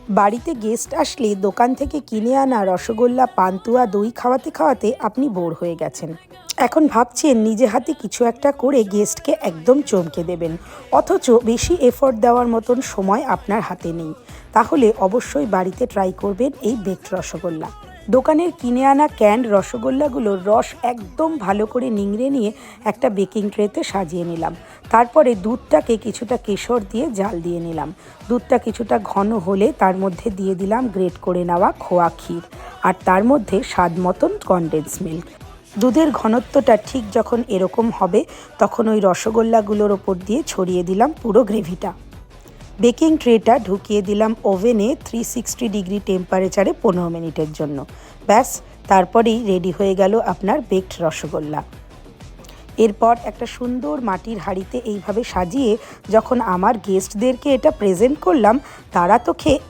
বাড়িতে গেস্ট আসলে দোকান থেকে কিনে আনা রসগোল্লা, পান্তুয়া, দই খাওয়াতে খাওয়াতে আপনি বোর হয়ে গেছেন। এখন ভাবছেন নিজে হাতে কিছু একটা করে গেস্টকে একদম চমকে দেবেন, অথচ বেশি এফোর্ট দেওয়ার মতন সময় আপনার হাতে নেই। তাহলে অবশ্যই বাড়িতে ট্রাই করবেন এই বেকড রসগোল্লা। দোকানের কিনে আনা ক্যান্ড রসগোল্লাগুলোর রস একদম ভালো করে নিংড়ে নিয়ে একটা বেকিং ট্রেতে সাজিয়ে নিলাম। তারপরে দুধটাকে কিছুটা কেশর দিয়ে জাল দিয়ে নিলাম। দুধটা কিছুটা ঘন হলে তার মধ্যে দিয়ে দিলাম গ্রেট করে নেওয়া খোয়া ক্ষীর, আর তার মধ্যে স্বাদ মতন কনডেন্স মিল্ক। দুধের ঘনত্বটা ঠিক যখন এরকম হবে তখন ওই রসগোল্লাগুলোর ওপর দিয়ে ছড়িয়ে দিলাম পুরো গ্রেভিটা। বেকিং ট্রেটা ঢুকিয়ে দিলাম ওভেনে 360 ডিগ্রি টেম্পারেচারে 15 মিনিটের জন্য। ব্যাস, তারপরেই রেডি হয়ে গেল আপনার বেকড রসগোল্লা। এরপর একটা সুন্দর মাটির হাঁড়িতে এইভাবে সাজিয়ে যখন আমার গেস্টদেরকে এটা প্রেজেন্ট করলাম, তারা তো খেয়ে